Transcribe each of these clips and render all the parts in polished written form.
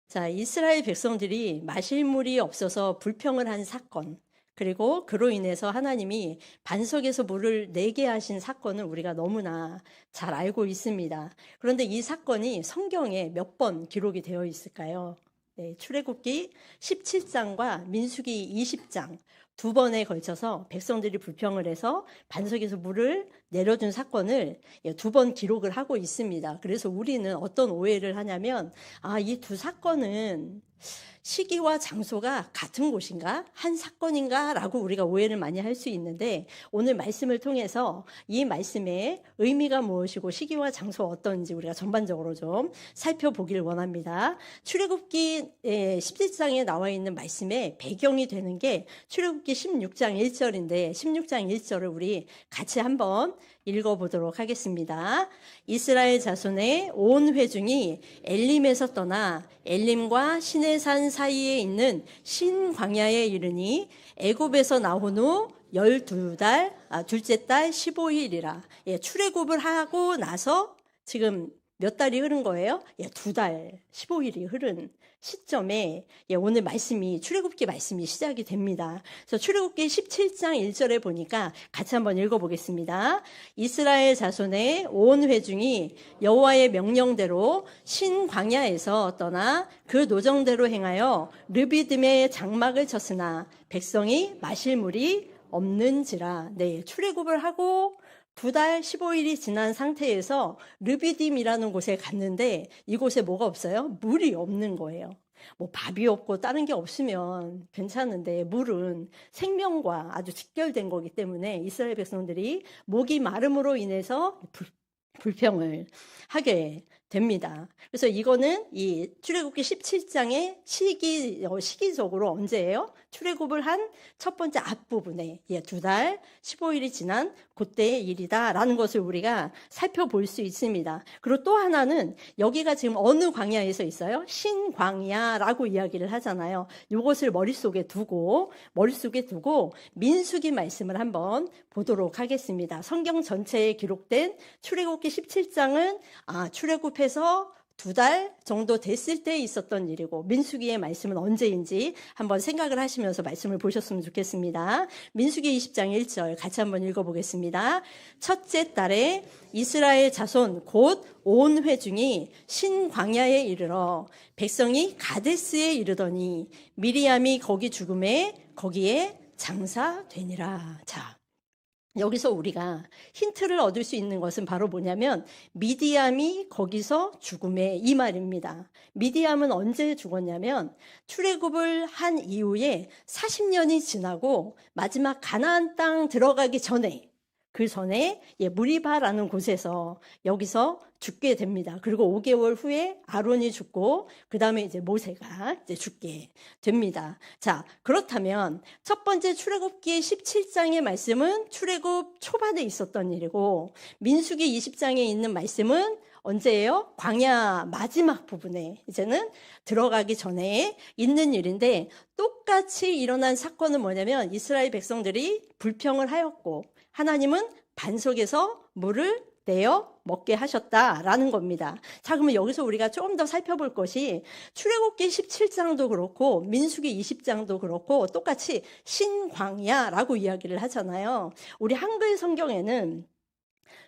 자, 이스라엘 백성들이 마실 물이 없어서 불평을 한 사건, 그리고 그로 인해서 하나님이 반석에서 물을 내게 하신 사건을 우리가 너무나 잘 알고 있습니다. 그런데 이 사건이 성경에 몇 번 기록이 되어 있을까요? 네, 출애굽기 17장과 민수기 20장 두 번에 걸쳐서 백성들이 불평을 해서 반석에서 물을 내려준 사건을 두 번 기록을 하고 있습니다. 그래서 우리는 어떤 오해를 하냐면, 이 두 사건은 시기와 장소가 같은 곳인가? 한 사건인가? 라고 우리가 오해를 많이 할 수 있는데, 오늘 말씀을 통해서 이 말씀의 의미가 무엇이고 시기와 장소가 어떤지 우리가 전반적으로 좀 살펴보길 원합니다. 출애굽기 17장에 나와 있는 말씀의 배경이 되는 게 출애굽기 16장 1절인데 16장 1절을 우리 같이 한번 읽어보도록 하겠습니다. 이스라엘 자손의 온 회중이 엘림에서 떠나 엘림과 시내산 사이에 있는 신광야에 이르니 애굽에서 나온 후 12달, 둘째 달 15일이라. 출애굽을 하고 나서 지금 몇 달이 흐른 거예요? 2달, 15일이 흐른 시점에 오늘 말씀이, 출애굽기 말씀이 시작이 됩니다. 그래서 출애굽기 17장 1절에 보니까 같이 한번 읽어보겠습니다. 이스라엘 자손의 온 회중이 여호와의 명령대로 신광야에서 떠나 그 노정대로 행하여 르비딤의 장막을 쳤으나 백성이 마실 물이 없는지라. 네, 출애굽을 하고 2달 15일이 지난 상태에서 르비딤이라는 곳에 갔는데 이곳에 뭐가 없어요? 물이 없는 거예요. 뭐 밥이 없고 다른 게 없으면 괜찮은데 물은 생명과 아주 직결된 거기 때문에 이스라엘 백성들이 목이 마름으로 인해서 불평을 하게 됩니다. 그래서 이거는 이 출애굽기 17장의 시기적으로 언제예요? 출애굽을 한 첫 번째 앞부분에 2달 15일이 지난 그때의 일이다라는 것을 우리가 살펴볼 수 있습니다. 그리고 또 하나는 여기가 지금 어느 광야에서 있어요? 신광야라고 이야기를 하잖아요. 이것을 머릿속에 두고 민수기 말씀을 한번 보도록 하겠습니다. 성경 전체에 기록된 출애굽기 17장은 출애굽해서 2달 정도 됐을 때 있었던 일이고 민수기의 말씀은 언제인지 한번 생각을 하시면서 말씀을 보셨으면 좋겠습니다. 민수기 20장 1절 같이 한번 읽어보겠습니다. 첫째 달에 이스라엘 자손 곧 온 회중이 신광야에 이르러 백성이 가데스에 이르더니 미리암이 거기 죽음에 거기에 장사되니라. 자, 여기서 우리가 힌트를 얻을 수 있는 것은 바로 뭐냐면 미디암이 거기서 죽음에 이 말입니다. 미디암은 언제 죽었냐면 출애굽을 한 이후에 40년이 지나고 마지막 가나안 땅 들어가기 전에 그 전에 무리바라는 곳에서 여기서 죽게 됩니다. 그리고 5개월 후에 아론이 죽고 그 다음에 이제 모세가 이제 죽게 됩니다. 자, 그렇다면 첫 번째 출애굽기 17장의 말씀은 출애굽 초반에 있었던 일이고 민수기 20장에 있는 말씀은 언제예요? 광야 마지막 부분에 이제는 들어가기 전에 있는 일인데 똑같이 일어난 사건은 뭐냐면 이스라엘 백성들이 불평을 하였고 하나님은 반석에서 물을 내어 먹게 하셨다라는 겁니다. 자, 그러면 여기서 우리가 조금 더 살펴볼 것이 출애굽기 17장도 그렇고 민수기 20장도 그렇고 똑같이 신광야라고 이야기를 하잖아요. 우리 한글 성경에는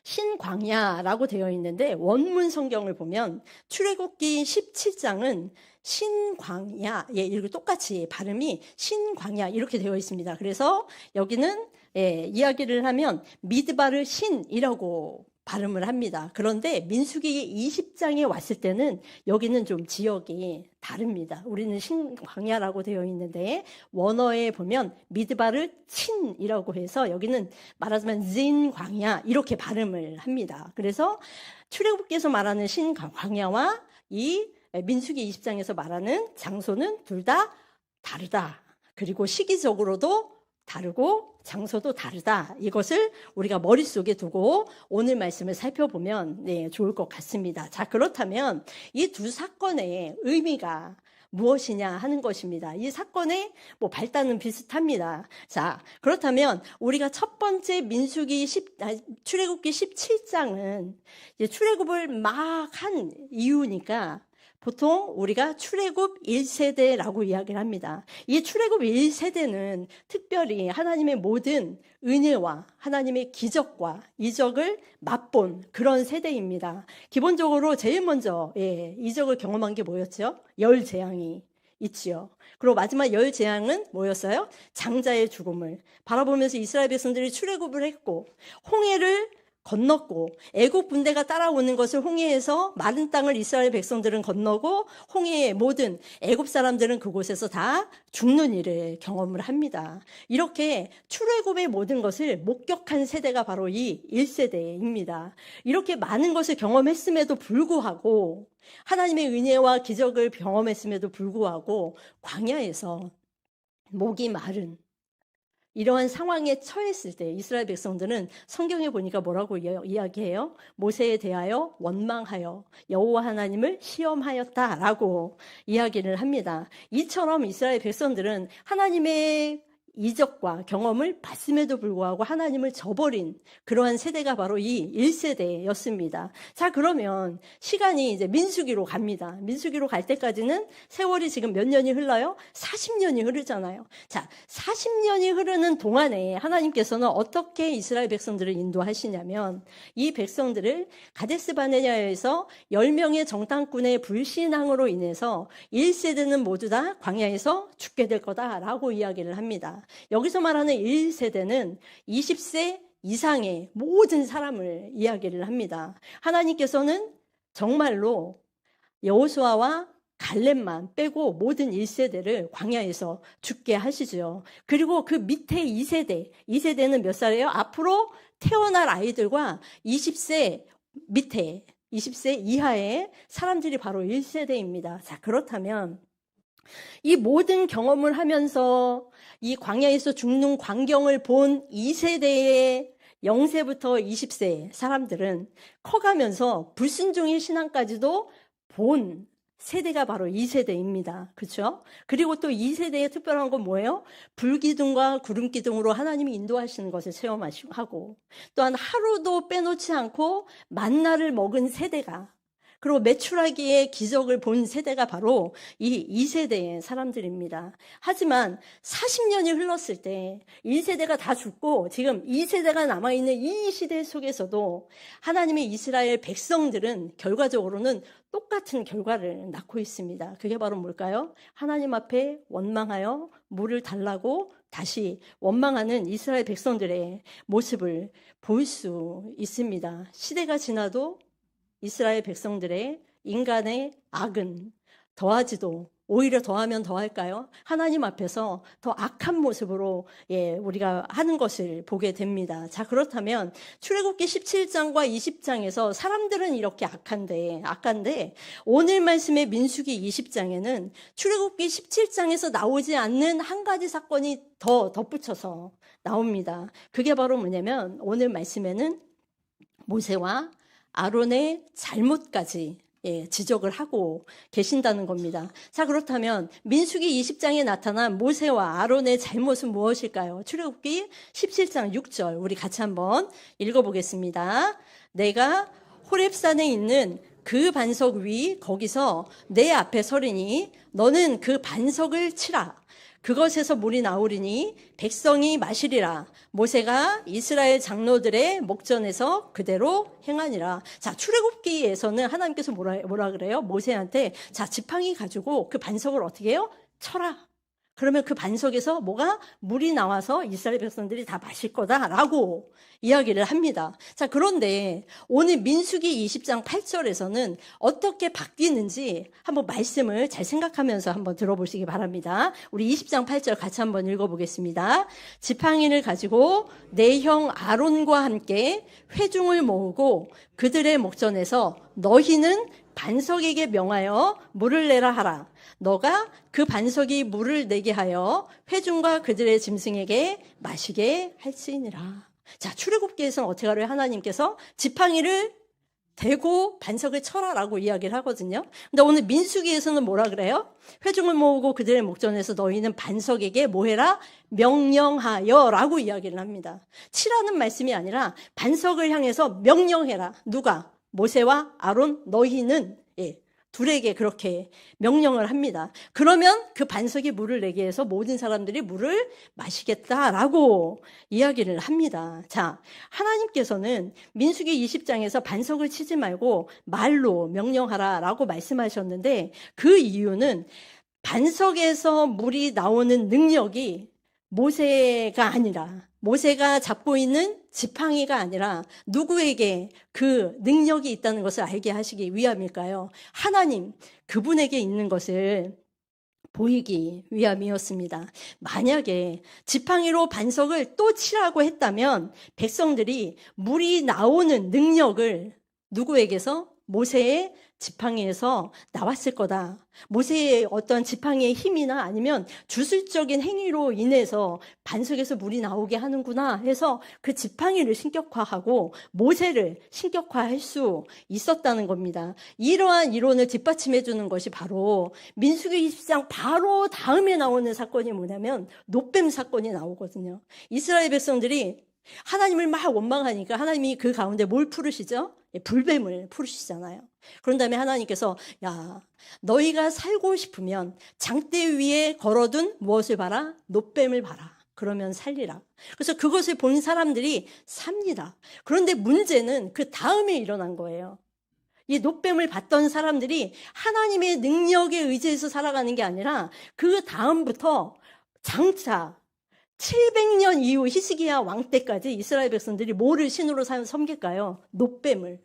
신광야라고 되어 있는데 원문 성경을 보면 출애굽기 17장은 신광야, 이렇게 똑같이 발음이 신광야 이렇게 되어 있습니다. 그래서 여기는 이야기를 하면 미드바를 신이라고 발음을 합니다. 그런데 민수기 20장에 왔을 때는 여기는 좀 지역이 다릅니다. 우리는 신광야라고 되어 있는데 원어에 보면 미드바를 친이라고 해서 여기는 말하자면 진광야 이렇게 발음을 합니다. 그래서 출애굽기에서 말하는 신광야와 이 민수기 20장에서 말하는 장소는 둘 다 다르다. 그리고 시기적으로도 다르고 장소도 다르다. 이것을 우리가 머릿속에 두고 오늘 말씀을 살펴보면 좋을 것 같습니다. 자, 그렇다면 이 두 사건의 의미가 무엇이냐 하는 것입니다. 이 사건의 발단은 비슷합니다. 자, 그렇다면 우리가 첫 번째 출애굽기 17장은 출애굽을 막 한 이유니까 보통 우리가 출애굽 1세대라고 이야기를 합니다. 이 출애굽 1세대는 특별히 하나님의 모든 은혜와 하나님의 기적과 이적을 맛본 그런 세대입니다. 기본적으로 제일 먼저 이적을 경험한 게 뭐였죠? 열 재앙이 있지요. 그리고 마지막 열 재앙은 뭐였어요? 장자의 죽음을 바라보면서 이스라엘 백성들이 출애굽을 했고 홍해를 건넜고 애국 군대가 따라오는 것을 홍해에서 마른 땅을 이스라엘 백성들은 건너고 홍해의 모든 애국 사람들은 그곳에서 다 죽는 일을 경험을 합니다. 이렇게 출애굽의 모든 것을 목격한 세대가 바로 이 1세대입니다. 이렇게 많은 것을 경험했음에도 불구하고 하나님의 은혜와 기적을 경험했음에도 불구하고 광야에서 목이 마른 이러한 상황에 처했을 때 이스라엘 백성들은 성경에 보니까 뭐라고 이야기해요? 모세에 대하여 원망하여 여호와 하나님을 시험하였다라고 이야기를 합니다. 이처럼 이스라엘 백성들은 하나님의 이적과 경험을 봤음에도 불구하고 하나님을 저버린 그러한 세대가 바로 이 1세대였습니다. 자, 그러면 시간이 이제 민수기로 갑니다. 민수기로 갈 때까지는 세월이 지금 몇 년이 흘러요? 40년이 흐르잖아요. 자, 40년이 흐르는 동안에 하나님께서는 어떻게 이스라엘 백성들을 인도하시냐면 이 백성들을 가데스 바네아에서 10명의 정탐꾼의 불신앙으로 인해서 1세대는 모두 다 광야에서 죽게 될 거다라고 이야기를 합니다. 여기서 말하는 1세대는 20세 이상의 모든 사람을 이야기를 합니다. 하나님께서는 정말로 여호수아와 갈렙만 빼고 모든 1세대를 광야에서 죽게 하시죠. 그리고 그 밑에 2세대는 몇 살이에요? 앞으로 태어날 아이들과 20세 밑에 20세 이하의 사람들이 바로 1세대입니다. 자, 그렇다면 이 모든 경험을 하면서 이 광야에서 죽는 광경을 본 2세대의 0세부터 20세 사람들은 커가면서 불순종의 신앙까지도 본 세대가 바로 2세대입니다. 그렇죠? 그리고 또 2세대의 특별한 건 뭐예요? 불기둥과 구름기둥으로 하나님이 인도하시는 것을 체험하고 또한 하루도 빼놓지 않고 만나를 먹은 세대가 그리고 메추라기의 기적을 본 세대가 바로 이 2세대의 사람들입니다. 하지만 40년이 흘렀을 때 1세대가 다 죽고 지금 2세대가 남아있는 이 시대 속에서도 하나님의 이스라엘 백성들은 결과적으로는 똑같은 결과를 낳고 있습니다. 그게 바로 뭘까요? 하나님 앞에 원망하여 물을 달라고 다시 원망하는 이스라엘 백성들의 모습을 볼 수 있습니다. 시대가 지나도 이스라엘 백성들의 인간의 악은 더하지도 오히려 더하면 더할까요? 하나님 앞에서 더 악한 모습으로 우리가 하는 것을 보게 됩니다. 자, 그렇다면 출애굽기 17장과 20장에서 사람들은 이렇게 악한데 오늘 말씀의 민수기 20장에는 출애굽기 17장에서 나오지 않는 한 가지 사건이 더 덧붙여서 나옵니다. 그게 바로 뭐냐면 오늘 말씀에는 모세와 아론의 잘못까지 지적을 하고 계신다는 겁니다. 자, 그렇다면 민수기 20장에 나타난 모세와 아론의 잘못은 무엇일까요? 출애굽기 17장 6절 우리 같이 한번 읽어보겠습니다. 내가 호렙산에 있는 그 반석 위 거기서 내 앞에 서리니 너는 그 반석을 치라. 그것에서 물이 나오리니 백성이 마시리라. 모세가 이스라엘 장로들의 목전에서 그대로 행하니라. 자, 출애굽기에서는 하나님께서 뭐라 그래요? 모세한테 자, 지팡이 가지고 그 반석을 어떻게 해요? 쳐라. 그러면 그 반석에서 물이 나와서 이스라엘 백성들이 다 마실 거다라고 이야기를 합니다. 자, 그런데 오늘 민수기 20장 8절에서는 어떻게 바뀌는지 한번 말씀을 잘 생각하면서 한번 들어보시기 바랍니다. 우리 20장 8절 같이 한번 읽어보겠습니다. 지팡이를 가지고 내 형 아론과 함께 회중을 모으고 그들의 목전에서 너희는 반석에게 명하여 물을 내라 하라. 너가 그 반석이 물을 내게 하여 회중과 그들의 짐승에게 마시게 할지니라. 자, 출애굽기에서는 어떻게 하래요? 하나님께서 지팡이를 대고 반석을 쳐라라고 이야기를 하거든요. 근데 오늘 민수기에서는 뭐라 그래요? 회중을 모으고 그들의 목전에서 너희는 반석에게 뭐 해라? 명령하여라고 이야기를 합니다. 치라는 말씀이 아니라 반석을 향해서 명령해라. 누가? 모세와 아론 너희는 둘에게 그렇게 명령을 합니다. 그러면 그 반석에 물을 내게 해서 모든 사람들이 물을 마시겠다라고 이야기를 합니다. 자, 하나님께서는 민수기 20장에서 반석을 치지 말고 말로 명령하라라고 말씀하셨는데 그 이유는 반석에서 물이 나오는 능력이 모세가 아니라 모세가 잡고 있는 지팡이가 아니라 누구에게 그 능력이 있다는 것을 알게 하시기 위함일까요? 하나님, 그분에게 있는 것을 보이기 위함이었습니다. 만약에 지팡이로 반석을 또 치라고 했다면 백성들이 물이 나오는 능력을 누구에게서? 모세의 지팡이에서 나왔을 거다. 모세의 어떤 지팡이의 힘이나 아니면 주술적인 행위로 인해서 반석에서 물이 나오게 하는구나 해서 그 지팡이를 신격화하고 모세를 신격화할 수 있었다는 겁니다. 이러한 이론을 뒷받침해 주는 것이 바로 민수기 20장 바로 다음에 나오는 사건이 뭐냐면 놋뱀 사건이 나오거든요. 이스라엘 백성들이 하나님을 막 원망하니까 하나님이 그 가운데 뭘 풀으시죠? 불뱀을 풀으시잖아요. 그런 다음에 하나님께서 야, 너희가 살고 싶으면 장대 위에 걸어둔 무엇을 봐라? 놋뱀을 봐라. 그러면 살리라. 그래서 그것을 본 사람들이 삽니다. 그런데 문제는 그 다음에 일어난 거예요. 이 놋뱀을 봤던 사람들이 하나님의 능력에 의지해서 살아가는 게 아니라 그 다음부터 장차 700년 이후 히스기야 왕 때까지 이스라엘 백성들이 뭐를 신으로 섬길까요? 놋뱀을.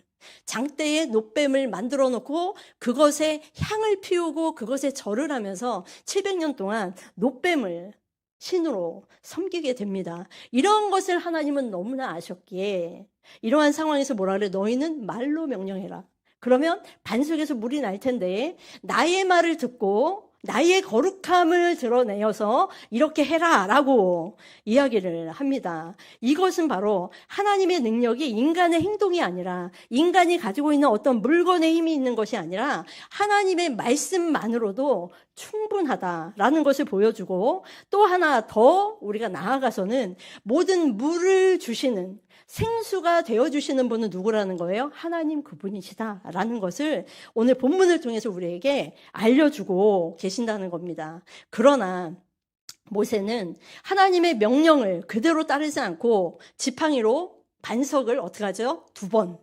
장대에 놋뱀을 만들어 놓고 그것에 향을 피우고 그것에 절을 하면서 700년 동안 놋뱀을 신으로 섬기게 됩니다. 이런 것을 하나님은 너무나 아셨기에 이러한 상황에서 뭐라 그래? 너희는 말로 명령해라. 그러면 반석에서 물이 날 텐데 나의 말을 듣고 나의 거룩함을 드러내어서 이렇게 해라 라고 이야기를 합니다. 이것은 바로 하나님의 능력이 인간의 행동이 아니라 인간이 가지고 있는 어떤 물건의 힘이 있는 것이 아니라 하나님의 말씀만으로도 충분하다라는 것을 보여주고 또 하나 더 우리가 나아가서는 모든 물을 주시는 생수가 되어주시는 분은 누구라는 거예요? 하나님 그분이시다라는 것을 오늘 본문을 통해서 우리에게 알려주고 계신다는 겁니다. 그러나 모세는 하나님의 명령을 그대로 따르지 않고 지팡이로 반석을 어떻게 하죠? 2번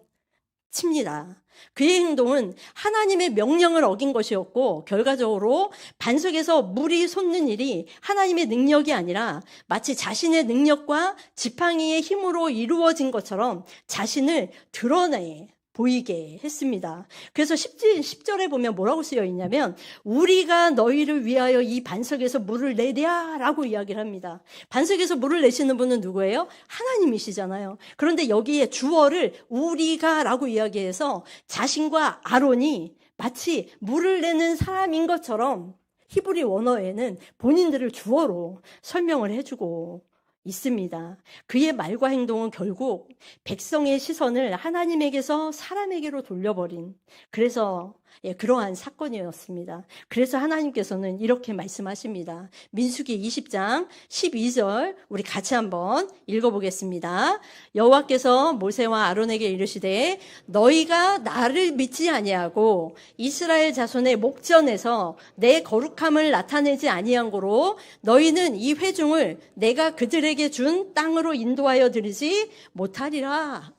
칩니다. 그의 행동은 하나님의 명령을 어긴 것이었고 결과적으로 반석에서 물이 솟는 일이 하나님의 능력이 아니라 마치 자신의 능력과 지팡이의 힘으로 이루어진 것처럼 자신을 드러내 보이게 했습니다. 그래서 10절에 보면 뭐라고 쓰여 있냐면 우리가 너희를 위하여 이 반석에서 물을 내랴 라고 이야기를 합니다. 반석에서 물을 내시는 분은 누구예요? 하나님이시잖아요. 그런데 여기에 주어를 우리가 라고 이야기해서 자신과 아론이 마치 물을 내는 사람인 것처럼 히브리 원어에는 본인들을 주어로 설명을 해주고 있습니다. 그의 말과 행동은 결국 백성의 시선을 하나님에게서 사람에게로 돌려버린 그래서 그러한 사건이었습니다. 그래서 하나님께서는 이렇게 말씀하십니다. 민수기 20장 12절 우리 같이 한번 읽어보겠습니다. 여호와께서 모세와 아론에게 이르시되 너희가 나를 믿지 아니하고 이스라엘 자손의 목전에서 내 거룩함을 나타내지 아니한 고로 너희는 이 회중을 내가 그들에게 준 땅으로 인도하여 드리지 못하리라.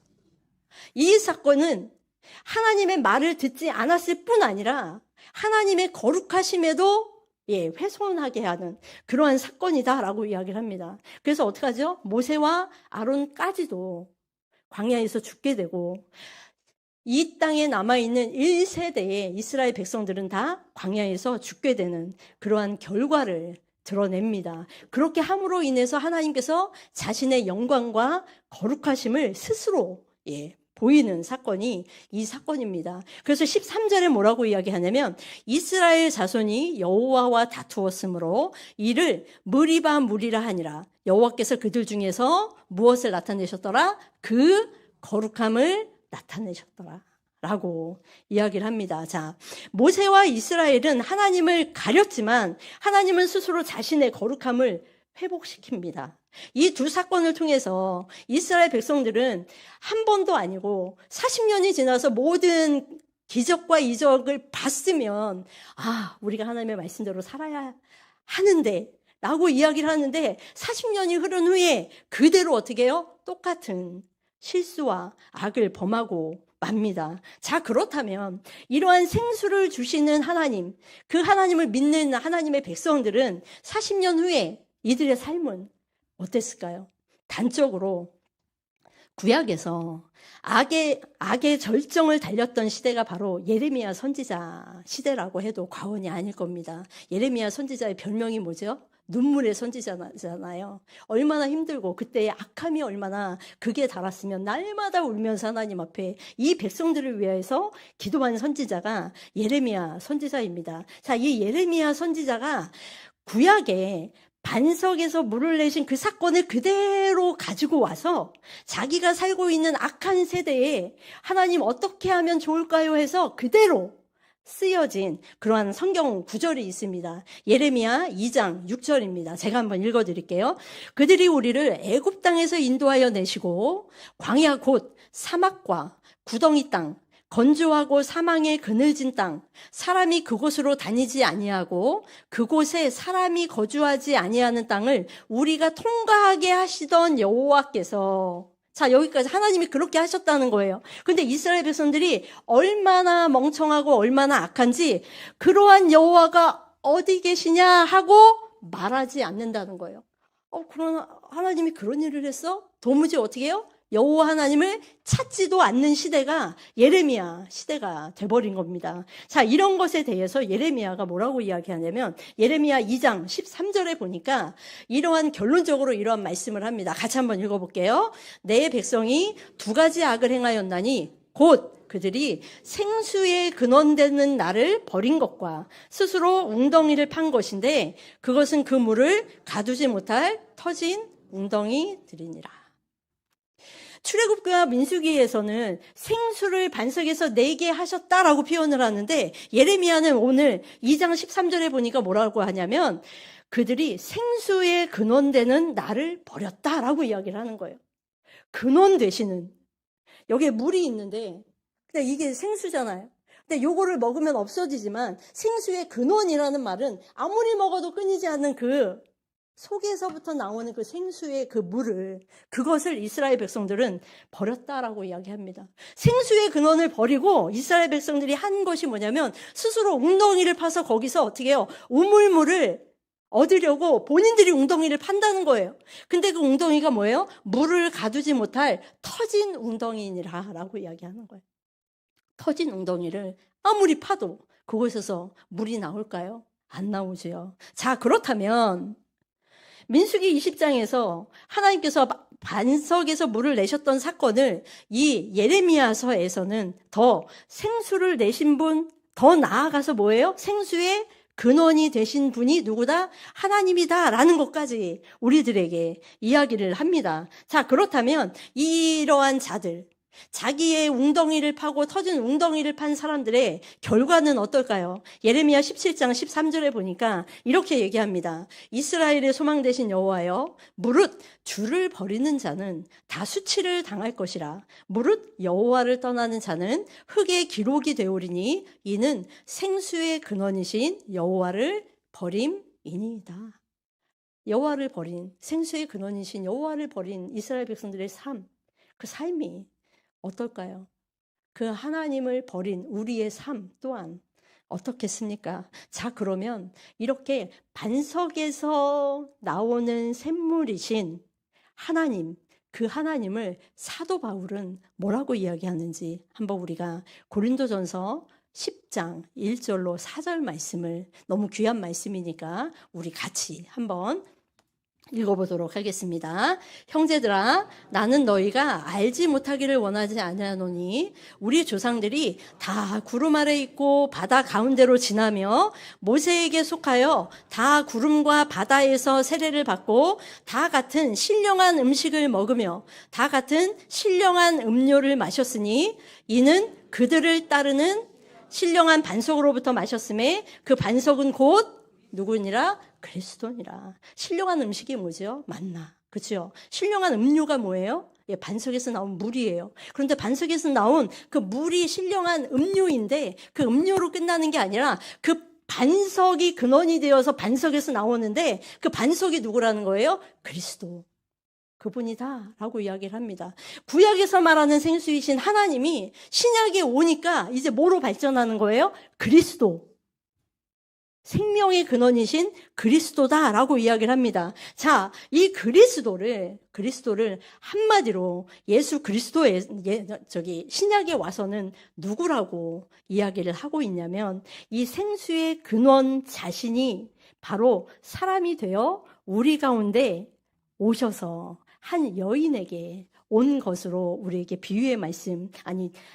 이 사건은 하나님의 말을 듣지 않았을 뿐 아니라 하나님의 거룩하심에도 훼손하게 하는 그러한 사건이다라고 이야기를 합니다. 그래서 어떻게 하죠? 모세와 아론까지도 광야에서 죽게 되고 이 땅에 남아있는 1세대의 이스라엘 백성들은 다 광야에서 죽게 되는 그러한 결과를 드러냅니다. 그렇게 함으로 인해서 하나님께서 자신의 영광과 거룩하심을 스스로 보이는 사건이 이 사건입니다. 그래서 13절에 뭐라고 이야기하냐면 이스라엘 자손이 여호와와 다투었으므로 이를 무리바 무리라 하니라. 여호와께서 그들 중에서 무엇을 나타내셨더라? 그 거룩함을 나타내셨더라. 라고 이야기를 합니다. 자, 모세와 이스라엘은 하나님을 가렸지만 하나님은 스스로 자신의 거룩함을 회복시킵니다. 이 두 사건을 통해서 이스라엘 백성들은 한 번도 아니고 40년이 지나서 모든 기적과 이적을 봤으면 우리가 하나님의 말씀대로 살아야 하는데 라고 이야기를 하는데 40년이 흐른 후에 그대로 어떻게 해요? 똑같은 실수와 악을 범하고 맙니다. 자, 그렇다면 이러한 생수를 주시는 하나님, 그 하나님을 믿는 하나님의 백성들은 40년 후에 이들의 삶은 어땠을까요? 단적으로 구약에서 악의 절정을 달렸던 시대가 바로 예레미야 선지자 시대라고 해도 과언이 아닐 겁니다. 예레미야 선지자의 별명이 뭐죠? 눈물의 선지자잖아요. 얼마나 힘들고 그때의 악함이 얼마나 극에 달았으면 날마다 울면서 하나님 앞에 이 백성들을 위해서 기도한 선지자가 예레미야 선지자입니다. 자, 이 예레미야 선지자가 구약에 반석에서 물을 내신 그 사건을 그대로 가지고 와서 자기가 살고 있는 악한 세대에 하나님 어떻게 하면 좋을까요 해서 그대로 쓰여진 그러한 성경 구절이 있습니다. 예레미야 2장 6절입니다. 제가 한번 읽어드릴게요. 그들이 우리를 애굽 땅에서 인도하여 내시고 광야 곧 사막과 구덩이 땅 건조하고 사망의 그늘진 땅, 사람이 그곳으로 다니지 아니하고 그곳에 사람이 거주하지 아니하는 땅을 우리가 통과하게 하시던 여호와께서, 자, 여기까지 하나님이 그렇게 하셨다는 거예요. 근데 이스라엘 백성들이 얼마나 멍청하고 얼마나 악한지 그러한 여호와가 어디 계시냐 하고 말하지 않는다는 거예요. 그러나 하나님이 그런 일을 했어? 도무지 어떻게 해요? 여호와 하나님을 찾지도 않는 시대가 예레미야 시대가 돼버린 겁니다. 자, 이런 것에 대해서 예레미야가 뭐라고 이야기하냐면 예레미야 2장 13절에 보니까 이러한 결론적으로 이러한 말씀을 합니다. 같이 한번 읽어볼게요. 내 백성이 두 가지 악을 행하였나니 곧 그들이 생수의 근원되는 나를 버린 것과 스스로 웅덩이를 판 것인데 그것은 그 물을 가두지 못할 터진 웅덩이들이니라. 출애굽기와 민수기에서는 생수를 반석에서 내게 하셨다라고 표현을 하는데 예레미야는 오늘 2장 13절에 보니까 뭐라고 하냐면 그들이 생수의 근원되는 나를 버렸다라고 이야기를 하는 거예요. 근원 되시는, 여기에 물이 있는데 근데 이게 생수잖아요. 근데 요거를 먹으면 없어지지만 생수의 근원이라는 말은 아무리 먹어도 끊이지 않는 그 속에서부터 나오는 그 생수의 그 물을, 그것을 이스라엘 백성들은 버렸다라고 이야기합니다. 생수의 근원을 버리고 이스라엘 백성들이 한 것이 뭐냐면 스스로 웅덩이를 파서 거기서 어떻게 해요? 우물물을 얻으려고 본인들이 웅덩이를 판다는 거예요. 근데 그 웅덩이가 뭐예요? 물을 가두지 못할 터진 웅덩이니라 라고 이야기하는 거예요. 터진 웅덩이를 아무리 파도 그곳에서 물이 나올까요? 안 나오죠. 자, 그렇다면 민수기 20장에서 하나님께서 반석에서 물을 내셨던 사건을 이 예레미야서에서는 더 생수를 내신 분, 더 나아가서 뭐예요? 생수의 근원이 되신 분이 누구다? 하나님이다라는 것까지 우리들에게 이야기를 합니다. 자, 그렇다면 이러한 자들, 자기의 웅덩이를 파고 터진 웅덩이를 판 사람들의 결과는 어떨까요? 예레미야 17장 13절에 보니까 이렇게 얘기합니다. 이스라엘의 소망 되신 여호와여, 무릇 주를 버리는 자는 다 수치를 당할 것이라. 무릇 여호와를 떠나는 자는 흙의 기록이 되오리니 이는 생수의 근원이신 여호와를 버림이니이다. 여호와를 버린, 생수의 근원이신 여호와를 버린 이스라엘 백성들의 삶, 그 삶이 어떨까요? 그 하나님을 버린 우리의 삶 또한 어떻겠습니까? 자, 그러면 이렇게 반석에서 나오는 샘물이신 하나님, 그 하나님을 사도 바울은 뭐라고 이야기하는지 한번 우리가 고린도전서 10장 1절로 4절 말씀을, 너무 귀한 말씀이니까 우리 같이 한번 읽어보도록 하겠습니다. 형제들아, 나는 너희가 알지 못하기를 원하지 아니하노니 우리 조상들이 다 구름 아래 있고 바다 가운데로 지나며 모세에게 속하여 다 구름과 바다에서 세례를 받고 다 같은 신령한 음식을 먹으며 다 같은 신령한 음료를 마셨으니 이는 그들을 따르는 신령한 반석으로부터 마셨음에 그 반석은 곧 누구니라? 그리스도니라. 신령한 음식이 뭐죠? 만나. 그렇죠? 신령한 음료가 뭐예요? 예, 반석에서 나온 물이에요. 그런데 반석에서 나온 그 물이 신령한 음료인데 그 음료로 끝나는 게 아니라 그 반석이 근원이 되어서 반석에서 나오는데 그 반석이 누구라는 거예요? 그리스도. 그분이다라고 이야기를 합니다. 구약에서 말하는 생수이신 하나님이 신약에 오니까 이제 뭐로 발전하는 거예요? 그리스도. 생명의 근원이신 그리스도다라고 이야기를 합니다. 자, 이 그리스도를 한마디로 예수 그리스도의 신약에 와서는 누구라고 이야기를 하고 있냐면 이 생수의 근원 자신이 바로 사람이 되어 우리 가운데 오셔서 한 여인에게 온 것으로 우리에게 비유의 말씀,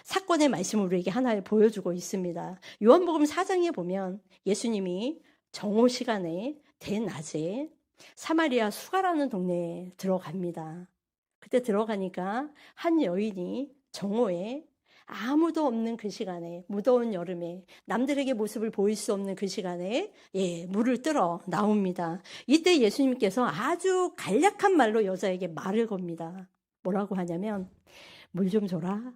사건의 말씀을 우리에게 하나를 보여주고 있습니다. 요한복음 4장에 보면 예수님이 정오 시간에 대낮에 사마리아 수가라는 동네에 들어갑니다. 그때 들어가니까 한 여인이 정오에 아무도 없는 그 시간에, 무더운 여름에 남들에게 모습을 보일 수 없는 그 시간에 물을 뜨러 나옵니다. 이때 예수님께서 아주 간략한 말로 여자에게 말을 겁니다. 뭐라고 하냐면 물 좀 줘라.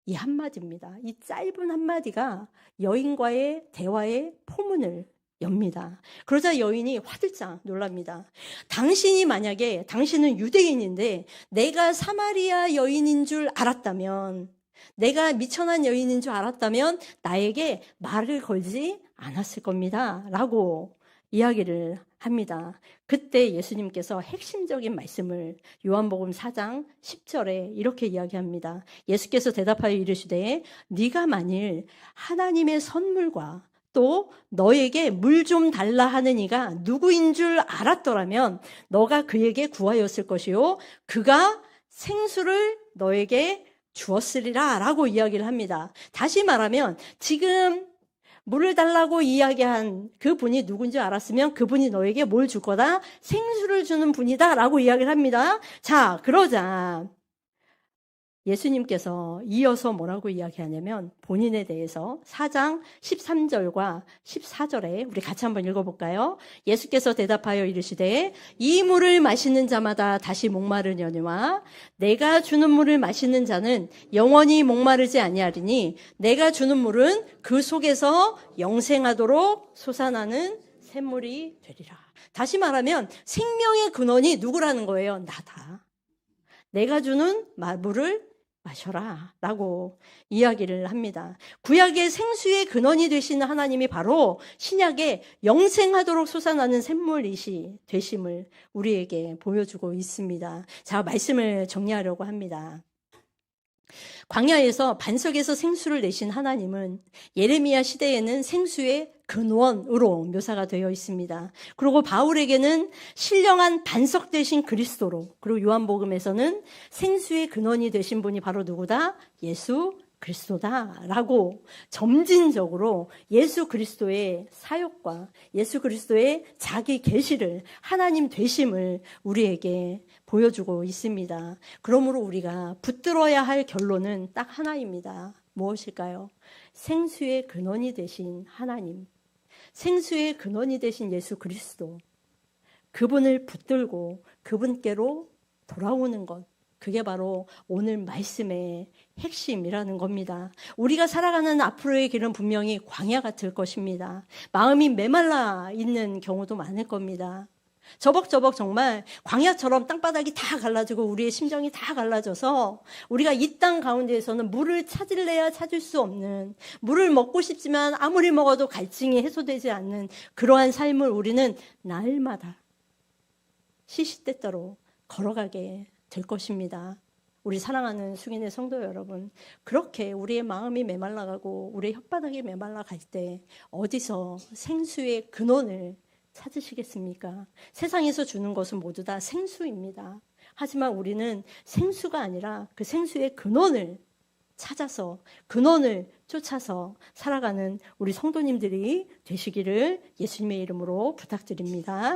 이 한마디입니다. 이 짧은 한마디가 여인과의 대화의 포문을 엽니다. 그러자 여인이 화들짝 놀랍니다. 당신은 유대인인데 내가 사마리아 여인인 줄 알았다면, 내가 미천한 여인인 줄 알았다면 나에게 말을 걸지 않았을 겁니다. 라고 이야기를 합니다. 그때 예수님께서 핵심적인 말씀을 요한복음 4장 10절에 이렇게 이야기합니다. 예수께서 대답하여 이르시되 네가 만일 하나님의 선물과 또 너에게 물 좀 달라 하는 이가 누구인 줄 알았더라면 너가 그에게 구하였을 것이요 그가 생수를 너에게 주었으리라 라고 이야기를 합니다. 다시 말하면 지금 물을 달라고 이야기한 그 분이 누군지 알았으면 그분이 너에게 뭘 줄 거다? 생수를 주는 분이다 라고 이야기를 합니다. 자, 그러자 예수님께서 이어서 뭐라고 이야기하냐면 본인에 대해서 4장 13절과 14절에 우리 같이 한번 읽어볼까요? 예수께서 대답하여 이르시되 이 물을 마시는 자마다 다시 목마르려니와 내가 주는 물을 마시는 자는 영원히 목마르지 아니하리니 내가 주는 물은 그 속에서 영생하도록 솟아나는 샘물이 되리라. 다시 말하면 생명의 근원이 누구라는 거예요? 나다. 내가 주는 물을 마셔라 라고 이야기를 합니다. 구약의 생수의 근원이 되시는 하나님이 바로 신약에 영생하도록 솟아나는 샘물이시 되심을 우리에게 보여주고 있습니다. 자, 말씀을 정리하려고 합니다. 광야에서 반석에서 생수를 내신 하나님은 예레미야 시대에는 생수의 근원으로 묘사가 되어 있습니다. 그리고 바울에게는 신령한 반석 되신 그리스도로, 그리고 요한복음에서는 생수의 근원이 되신 분이 바로 누구다? 예수 그리스도다라고 점진적으로 예수 그리스도의 사역과 예수 그리스도의 자기 계시를 하나님 되심을 우리에게 보여주고 있습니다. 그러므로 우리가 붙들어야 할 결론은 딱 하나입니다. 무엇일까요? 생수의 근원이 되신 하나님, 생수의 근원이 되신 예수 그리스도, 그분을 붙들고 그분께로 돌아오는 것, 그게 바로 오늘 말씀의 핵심이라는 겁니다. 우리가 살아가는 앞으로의 길은 분명히 광야 같을 것입니다. 마음이 메말라 있는 경우도 많을 겁니다. 저벅저벅 정말 광야처럼 땅바닥이 다 갈라지고 우리의 심정이 다 갈라져서 우리가 이 땅 가운데에서는 물을 찾을래야 찾을 수 없는, 물을 먹고 싶지만 아무리 먹어도 갈증이 해소되지 않는 그러한 삶을 우리는 날마다 시시때때로 걸어가게 될 것입니다. 우리 사랑하는 숙인의 성도 여러분, 그렇게 우리의 마음이 메말라가고 우리의 혓바닥이 메말라갈 때 어디서 생수의 근원을 찾으시겠습니까? 세상에서 주는 것은 모두 다 생수입니다. 하지만 우리는 생수가 아니라 그 생수의 근원을 찾아서, 근원을 쫓아서 살아가는 우리 성도님들이 되시기를 예수님의 이름으로 부탁드립니다.